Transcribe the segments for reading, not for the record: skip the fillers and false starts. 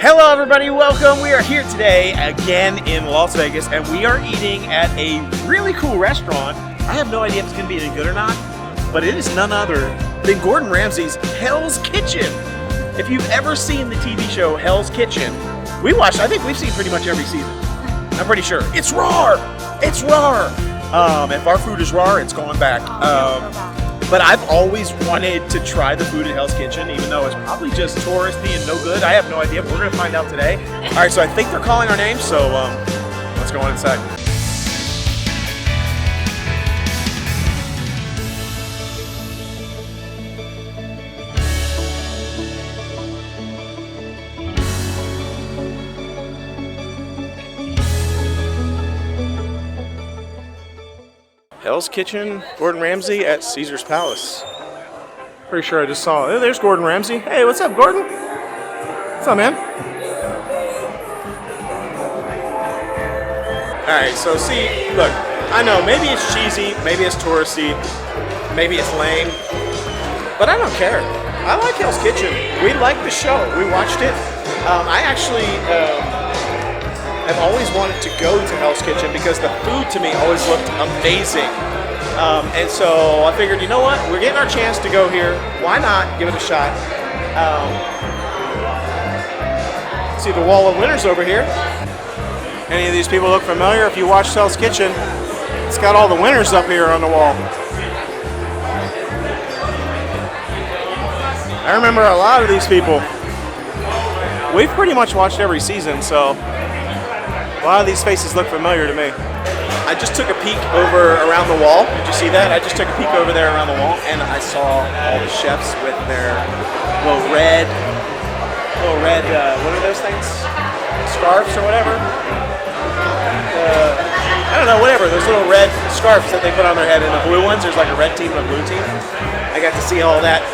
Hello everybody, welcome. We are here today again in Las Vegas and we are eating at a really cool restaurant. I have no idea if it's going to be any good or not, but it is none other than Gordon Ramsay's Hell's Kitchen. If you've ever seen the TV show Hell's Kitchen, I think we've seen pretty much every season. I'm pretty sure. It's RAWR! It's RAWR! If our food is RAWR, it's going back. But I've always wanted to try the food at Hell's Kitchen, even though it's probably just touristy and no good. I have no idea, but we're going to find out today. All right, so I think they're calling our names, so let's go on inside. Hell's Kitchen, Gordon Ramsay at Caesar's Palace. Pretty sure I just saw. Oh, there's Gordon Ramsay. Hey, what's up, Gordon? What's up, man? Alright, so see, look, I know maybe it's cheesy, maybe it's touristy, maybe it's lame, but I don't care. I like Hell's Kitchen. We like the show. We watched it. I actually I've always wanted to go to Hell's Kitchen because the food to me always looked amazing. And so I figured, you know what? We're getting our chance to go here. Why not give it a shot? See the wall of winners over here. Any of these people look familiar? If you watched Hell's Kitchen, it's got all the winners up here on the wall. I remember a lot of these people. We've pretty much watched every season, so a lot of these faces look familiar to me. I just took a peek over around the wall. Did you see that? I just took a peek over there around the wall, and I saw all the chefs with their little red, what are those things? Scarves or whatever? I don't know, whatever. Those little red scarves that they put on their head, and the blue ones, there's like a red team and a blue team. I got to see all that.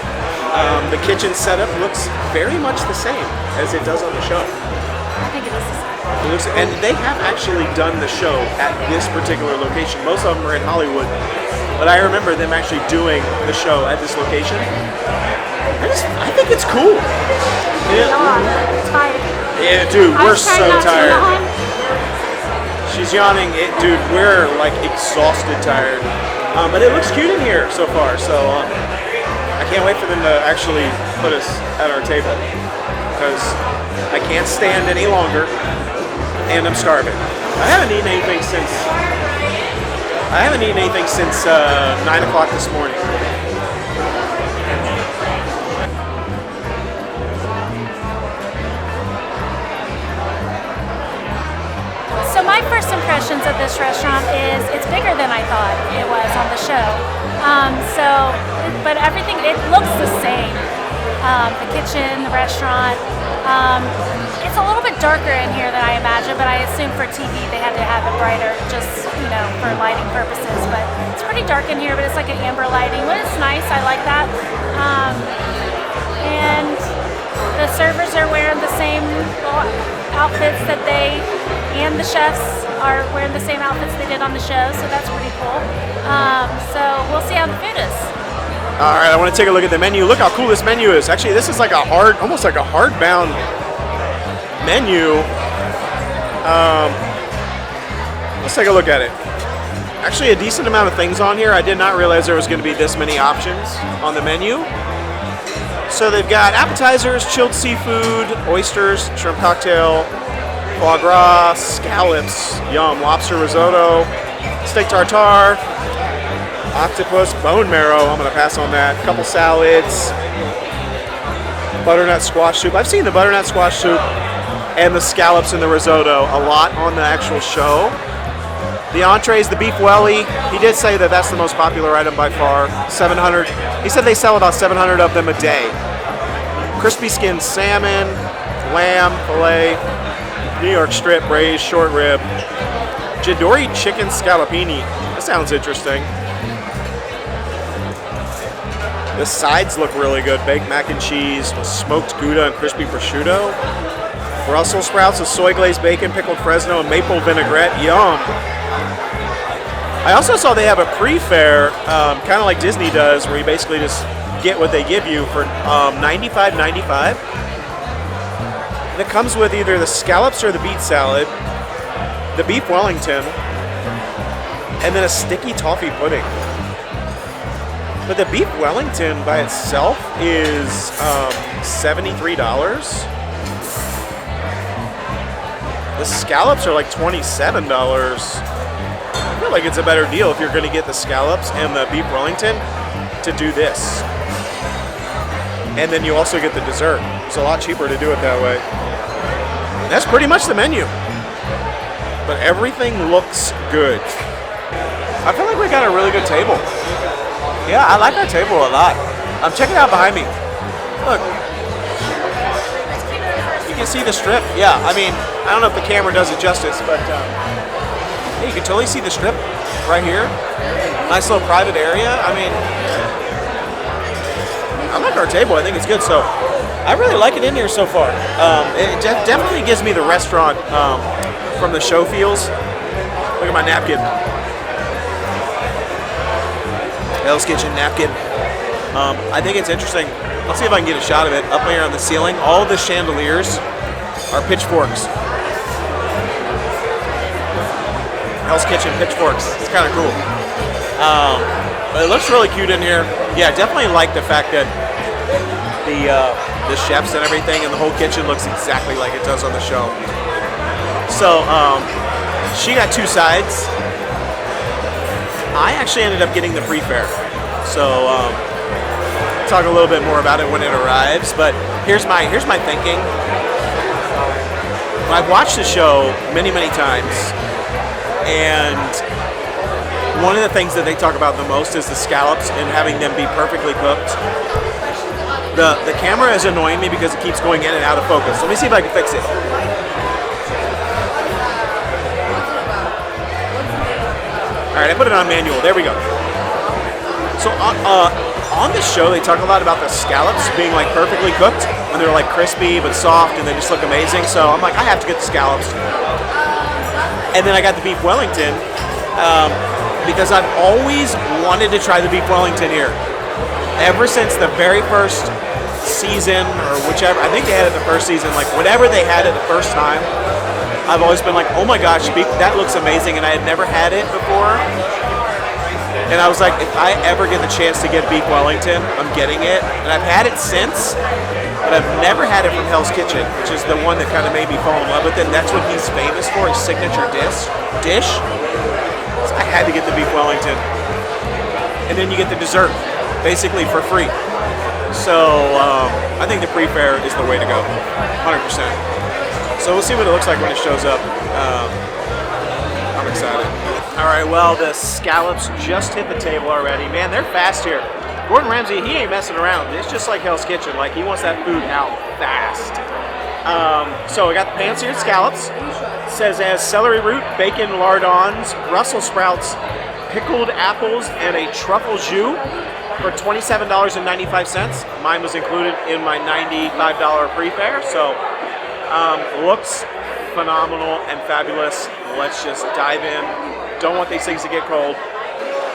The kitchen setup looks very much the same as it does on the show. I think it is the same. And they have actually done the show at this particular location. Most of them are in Hollywood, but I remember them actually doing the show at this location. I think it's cool. Yeah. Tired. Yeah, dude, we're so tired. She's yawning. Dude, we're like exhausted, tired. But it looks cute in here so far, so I can't wait for them to actually put us at our table because I can't stand any longer. And I'm starving. I haven't eaten anything since 9 o'clock this morning. So my first impressions of this restaurant is it's bigger than I thought it was on the show. But everything, it looks the same. The kitchen, the restaurant. It's a little bit darker in here than I imagined, but I assume for TV they had to have it brighter just, for lighting purposes. But it's pretty dark in here, but it's like an amber lighting. But it's nice, I like that. And the servers are wearing the same outfits that and the chefs are wearing the same outfits they did on the show, so that's pretty cool. So we'll see how the food is. All right, I want to take a look at the menu. Look how cool this menu is. Actually, this is like almost like a hardbound menu. Let's take a look at it. Actually, a decent amount of things on here. I did not realize there was going to be this many options on the menu. So they've got appetizers, chilled seafood, oysters, shrimp cocktail, foie gras, scallops, yum, lobster risotto, steak tartare, octopus, bone marrow, I'm going to pass on that. A couple salads, butternut squash soup. I've seen the butternut squash soup and the scallops and the risotto a lot on the actual show. The entrees, the beef welly, he did say that that's the most popular item by far. 700. He said they sell about 700 of them a day. Crispy skinned salmon, lamb, filet, New York strip, braised, short rib, Jidori chicken scallopini. That sounds interesting. The sides look really good. Baked mac and cheese, smoked Gouda and crispy prosciutto. Brussels sprouts with soy glazed bacon, pickled Fresno, and maple vinaigrette. Yum. I also saw they have a pre-fare, kind of like Disney does, where you basically just get what they give you for $95.95. And it comes with either the scallops or the beet salad, the beef Wellington, and then a sticky toffee pudding. But the beef Wellington by itself is $73. The scallops are like $27. I feel like it's a better deal if you're going to get the scallops and the beef Wellington to do this. And then you also get the dessert. It's a lot cheaper to do it that way. That's pretty much the menu. But everything looks good. I feel like we got a really good table. Yeah, I like our table a lot. Check it out behind me. Look. You can see the strip. Yeah, I mean, I don't know if the camera does it justice, but yeah, you can totally see the strip right here. Nice little private area. I mean, I like our table. I think it's good. So I really like it in here so far. It definitely gives me the restaurant from the show feels. Look at my napkin. Hell's Kitchen napkin. I think it's interesting. Let's see if I can get a shot of it. Up here on the ceiling, all the chandeliers are pitchforks. Hell's Kitchen pitchforks. It's kind of cool. But it looks really cute in here. Yeah, definitely like the fact that the chefs and everything and the whole kitchen looks exactly like it does on the show. So she got two sides. I actually ended up getting the pre-fare. So talk a little bit more about it when it arrives. But here's my thinking. I've watched the show many times, and one of the things that they talk about the most is the scallops and having them be perfectly cooked. The camera is annoying me because it keeps going in and out of focus. Let me see if I can fix it. All right, I put it on manual. There we go. So on this show, they talk a lot about the scallops being like perfectly cooked, when they're like crispy but soft and they just look amazing. So I'm like, I have to get the scallops. And then I got the beef Wellington because I've always wanted to try the beef Wellington here. Ever since the very first season, or whichever, I think they had it the first season, like whatever they had it the first time, I've always been like, oh my gosh, beef, that looks amazing, and I had never had it before. And I was like, if I ever get the chance to get beef Wellington, I'm getting it. And I've had it since, but I've never had it from Hell's Kitchen, which is the one that kind of made me fall in love with it. And that's what he's famous for, his signature dish. So I had to get the beef Wellington. And then you get the dessert, basically for free. So I think the pre-fare is the way to go, 100%. So we'll see what it looks like when it shows up. I'm excited. All right, well, the scallops just hit the table already. Man, they're fast here. Gordon Ramsay, he ain't messing around. It's just like Hell's Kitchen. Like, he wants that food out fast. So I got the pan-seared scallops. It says as celery root, bacon lardons, Brussels sprouts, pickled apples, and a truffle jus for $27.95. Mine was included in my $95 pre-fare. So looks phenomenal and fabulous. Let's just dive in. Don't want these things to get cold.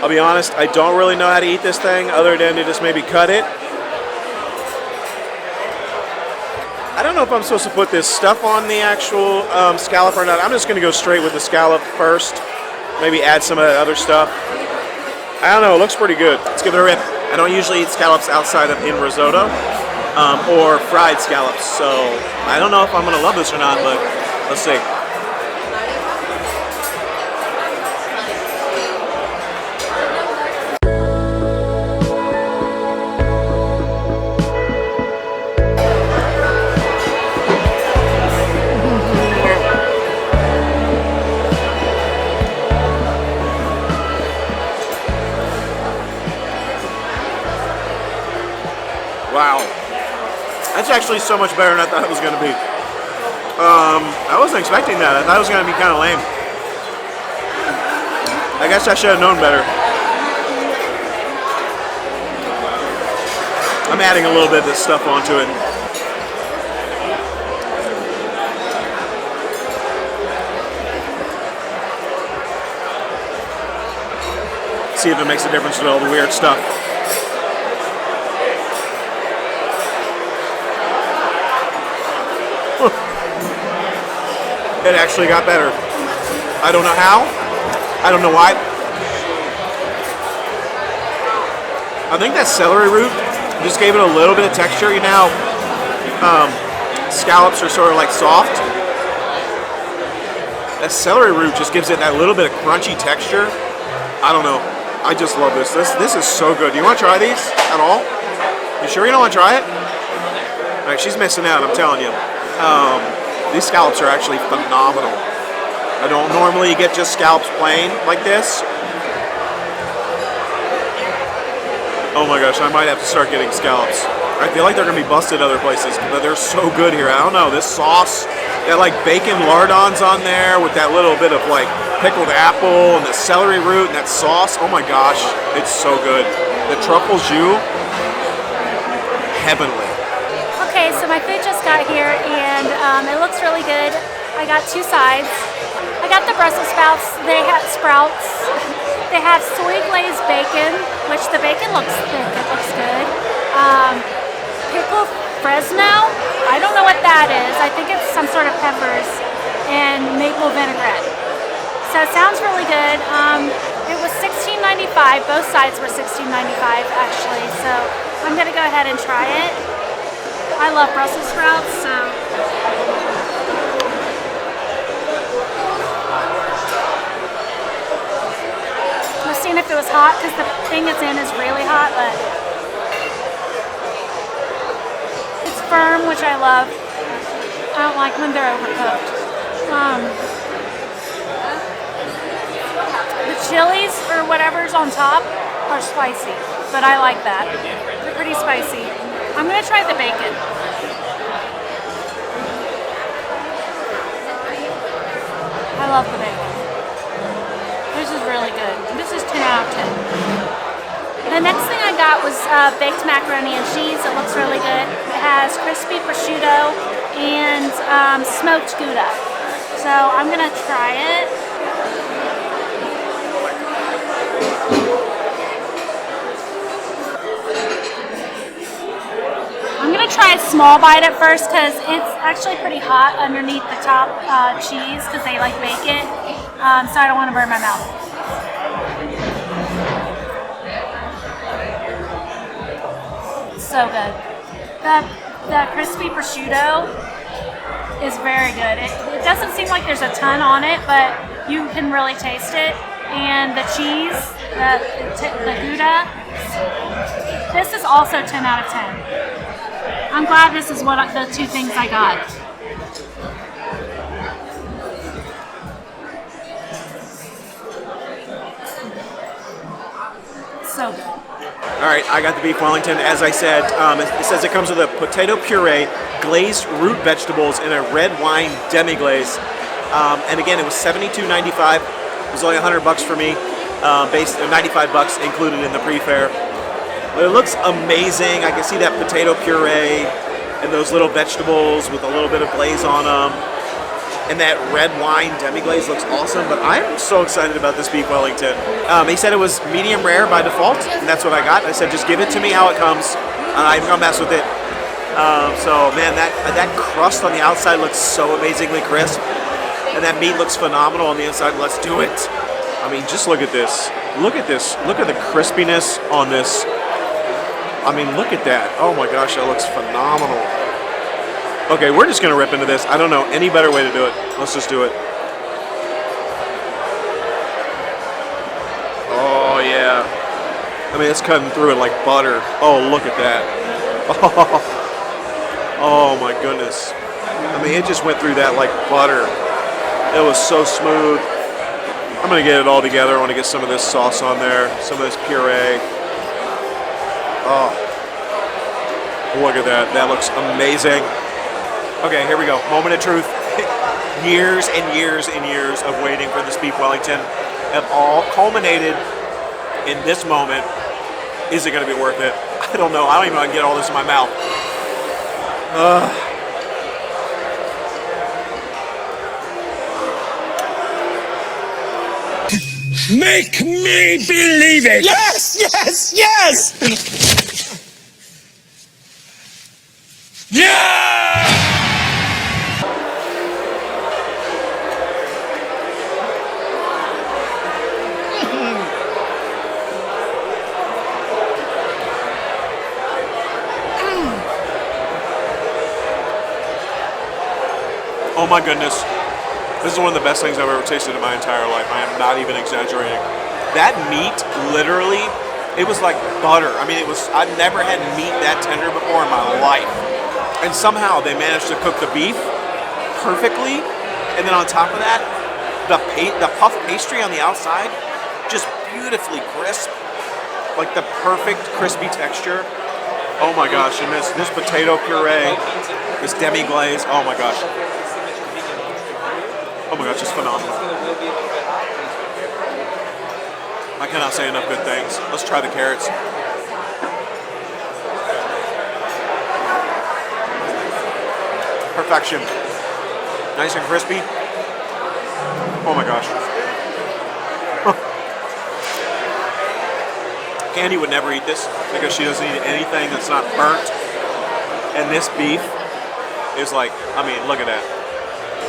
I'll be honest, I don't really know how to eat this thing other than to just maybe cut it. I don't know if I'm supposed to put this stuff on the actual scallop or not. I'm just going to go straight with the scallop first. Maybe add some of that other stuff. I don't know, it looks pretty good. Let's give it a rip. I don't usually eat scallops outside of in risotto or fried scallops. So I don't know if I'm going to love this or not, but let's see. Wow, that's actually so much better than I thought it was going to be. I wasn't expecting that. I thought it was going to be kind of lame. I guess I should have known better. I'm adding a little bit of this stuff onto it. See if it makes a difference with all the weird stuff. It actually got better. I don't know how. I don't know why. I think that celery root just gave it a little bit of texture. You know, scallops are sort of like soft. That celery root just gives it that little bit of crunchy texture. I don't know. I just love this. This is so good. Do you want to try these at all? You sure you don't want to try it? All right, she's missing out, I'm telling you. These scallops are actually phenomenal. I don't normally get just scallops plain like this. Oh my gosh, I might have to start getting scallops. I feel like they're going to be busted other places, but they're so good here. I don't know, this sauce, that like bacon lardons on there with that little bit of like pickled apple and the celery root and that sauce. Oh my gosh, it's so good. The truffle jus, heavenly. Okay, so my food just got here and it looks really good. I got two sides. I got the Brussels sprouts. They have sprouts. They have soy glazed bacon, which the bacon looks thick. It looks good. Pickled Fresno. I don't know what that is. I think it's some sort of peppers and maple vinaigrette. So it sounds really good. It was $16.95. Both sides were $16.95 actually. So I'm gonna go ahead and try it. I love Brussels sprouts, so. I was seeing if it was hot because the thing it's in is really hot, but it's firm, which I love. I don't like when they're overcooked. The chilies or whatever's on top are spicy, but I like that. They're pretty spicy. I'm gonna try the bacon. I love the bacon. This is really good. This is 10 out of 10. The next thing I got was baked macaroni and cheese. It looks really good. It has crispy prosciutto and smoked Gouda. So I'm gonna try it. I'm gonna try a small bite at first because it's actually pretty hot underneath the top cheese because they like bake it. So I don't want to burn my mouth. So good. The crispy prosciutto is very good. It doesn't seem like there's a ton on it, but you can really taste it. And the cheese, the Gouda, this is also 10 out of 10. I'm glad this is the two things I got. So good. All right, I got the beef Wellington. As I said, it says it comes with a potato puree, glazed root vegetables, and a red wine demi-glaze. And again, it was $72.95. It was only $100 for me, based $95 included in the pre-fare. But it looks amazing. I can see that potato puree and those little vegetables with a little bit of glaze on them. And that red wine demi-glaze looks awesome, but I'm so excited about this beef Wellington. He said it was medium rare by default, and that's what I got. I said, just give it to me how it comes. I'm gonna mess with it. So man, that crust on the outside looks so amazingly crisp, and that meat looks phenomenal on the inside. Let's do it. I mean, just look at this. Look at this. Look at the crispiness on this. I mean, look at that. Oh my gosh, that looks phenomenal. Okay, we're just gonna rip into this. I don't know any better way to do it. Let's just do it. Oh yeah. I mean, it's cutting through it like butter. Oh, look at that. Oh my goodness. I mean, it just went through that like butter. It was so smooth. I'm gonna get it all together. I wanna get some of this sauce on there, some of this puree. Oh, look at that. That looks amazing. Okay, here we go. Moment of truth. Years and years and years of waiting for this beef Wellington have all culminated in this moment. Is it going to be worth it? I don't know. I don't even know how to get all this in my mouth. Make me believe it! Yes! Yes! Yes! Yeah! Oh my goodness. This is one of the best things I've ever tasted in my entire life. I am not even exaggerating. That meat, literally, it was like butter. I mean, I've never had meat that tender before in my life. And somehow they managed to cook the beef perfectly. And then on top of that, the puff pastry on the outside, just beautifully crisp. Like the perfect crispy texture. Oh my gosh, and this potato puree, this demi-glaze, oh my gosh. Oh my gosh, it's phenomenal. I cannot say enough good things. Let's try the carrots. Perfection. Nice and crispy. Oh my gosh. Candy would never eat this because she doesn't eat anything that's not burnt. And this beef is like, I mean, look at that.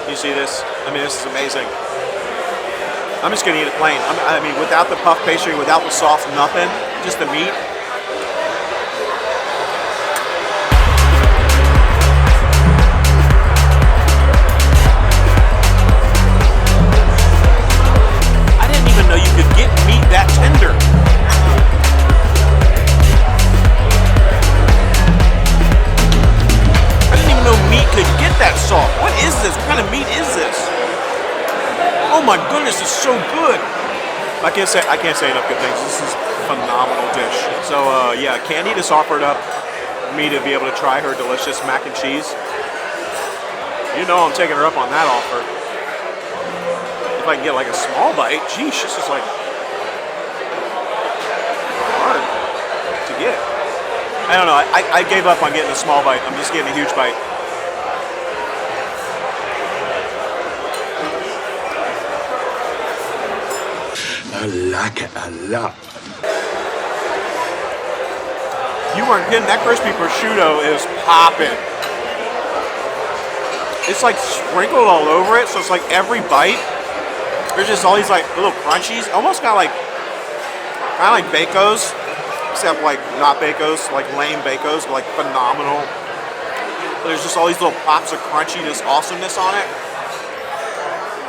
You see this? I mean, this is amazing. I'm just gonna eat it plain. I mean, without the puff pastry, without the sauce, nothing, just the meat. I didn't even know you could get meat that tender. I didn't even know meat could get that soft. What is this? What kind of meat is this? Oh my goodness, it's so good. I can't say enough good things. This is a phenomenal dish. So yeah, Candi just offered up me to be able to try her delicious mac and cheese. You know I'm taking her up on that offer. If I can get like a small bite, geez, this is like hard to get. I don't know, I gave up on getting a small bite. I'm just getting a huge bite. I like it a lot. You weren't kidding. That crispy prosciutto is popping. It's like sprinkled all over it, so it's like every bite, there's just all these like little crunchies, almost kind of like Bacos, except like not Bacos, like lame Bacos, but like phenomenal. There's just all these little pops of crunchiness, awesomeness on it.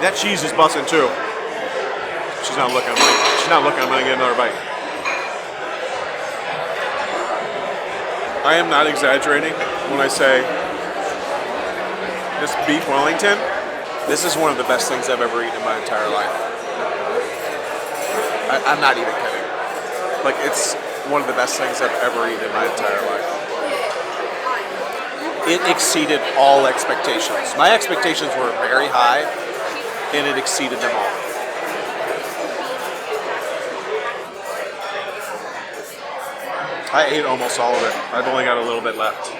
That cheese is busting too. She's not looking. I'm gonna get another bite. I am not exaggerating when I say this beef Wellington, this is one of the best things I've ever eaten in my entire life. I'm not even kidding. Like, it's one of the best things I've ever eaten in my entire life. It exceeded all expectations. My expectations were very high, and it exceeded them all. I ate almost all of it. I've only got a little bit left.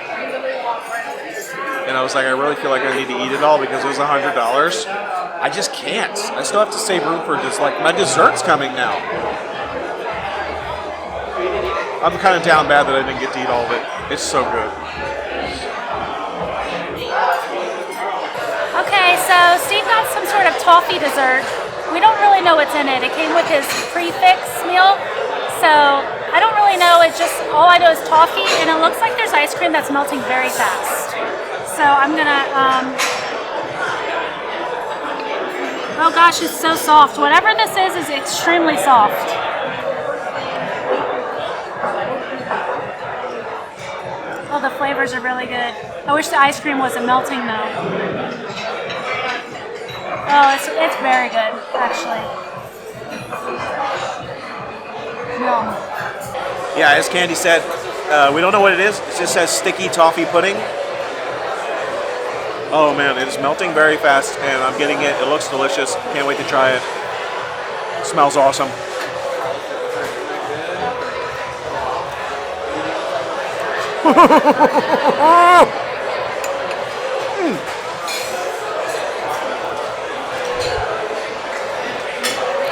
And I was like, I really feel like I need to eat it all because it was $100. I just can't. I still have to save room for just like my dessert's coming now. I'm kind of down bad that I didn't get to eat all of it. It's so good. Okay, so Steve got some sort of toffee dessert. We don't really know what's in it. It came with his prefix meal. So I don't really know. It's just, all I know is toffee, and it looks like there's ice cream that's melting very fast. So I'm gonna, oh gosh, it's so soft. Whatever this is extremely soft. Oh, the flavors are really good. I wish the ice cream wasn't melting though. Oh, it's very good, actually. Yum. Yeah, as Candi said, we don't know what it is. It just says sticky toffee pudding. Oh man, it is melting very fast, and I'm getting it. It looks delicious. Can't wait to try it. It smells awesome.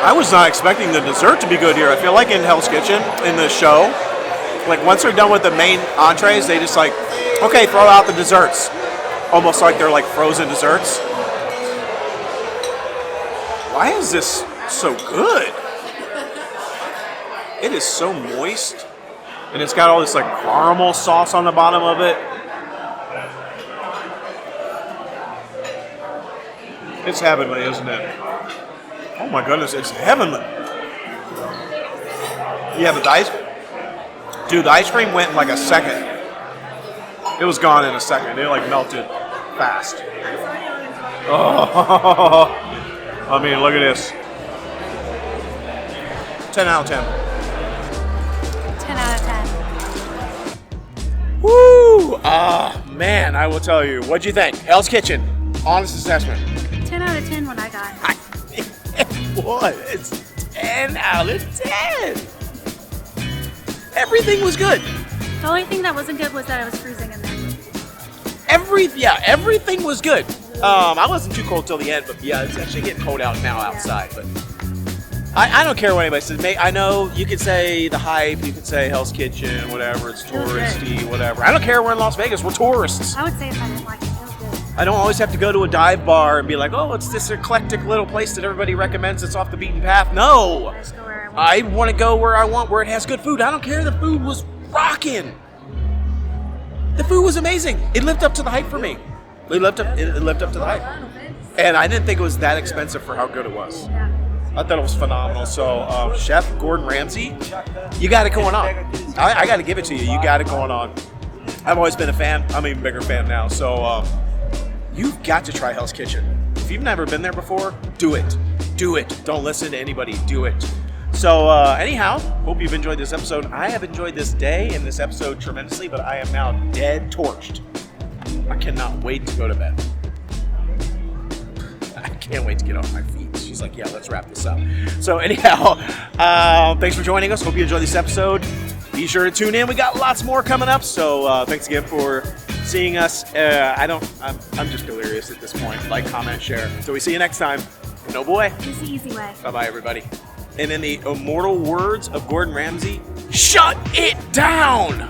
I was not expecting the dessert to be good here. I feel like in Hell's Kitchen, in the show, like once they're done with the main entrees, they just like, okay, throw out the desserts. Almost like they're like frozen desserts. Why is this so good? It is so moist. And it's got all this like caramel sauce on the bottom of it. It's heavenly, isn't it? Oh my goodness, it's heavenly. Yeah, but the ice cream went in like a second. It was gone in a second. It like melted fast. Oh, I mean, look at this. 10 out of 10. 10 out of 10. Woo! Man, I will tell you. What'd you think? Hell's Kitchen. Honest assessment. 10 out of 10 what I got. I think it was 10 out of 10. Everything was good. The only thing that wasn't good was that it was freezing in there. Everything was good. I wasn't too cold till the end, but yeah, it's actually getting cold out now outside. But I don't care what anybody says. I know you could say the hype, you could say Hell's Kitchen, whatever, it's touristy, whatever. I don't care. We're in Las Vegas. We're tourists. I would say if I didn't like it, it was good. I don't always have to go to a dive bar and be like, oh, it's this eclectic little place that everybody recommends that's off the beaten path. No. I just go where I want. I want to go where I want, where it has good food. I don't care. The food was rocking. The food was amazing. It lived up to the hype for me. It lived up to the hype. And I didn't think it was that expensive for how good it was. Yeah. I thought it was phenomenal. So, Chef Gordon Ramsay, you got it going on. I got to give it to you. You got it going on. I've always been a fan. I'm an even bigger fan now. So, you've got to try Hell's Kitchen. If you've never been there before, do it. Do it. Don't listen to anybody. Do it. So, anyhow, hope you've enjoyed this episode. I have enjoyed this day and this episode tremendously, but I am now dead torched. I cannot wait to go to bed. I can't wait to get off my feet. She's like, yeah, let's wrap this up. So anyhow, thanks for joining us. Hope you enjoyed this episode. Be sure to tune in. We got lots more coming up. So thanks again for seeing us. I'm just delirious at this point. Like, comment, share. So we see you next time. No boy. It's the easy way. Bye-bye, everybody. And in the immortal words of Gordon Ramsay, shut it down!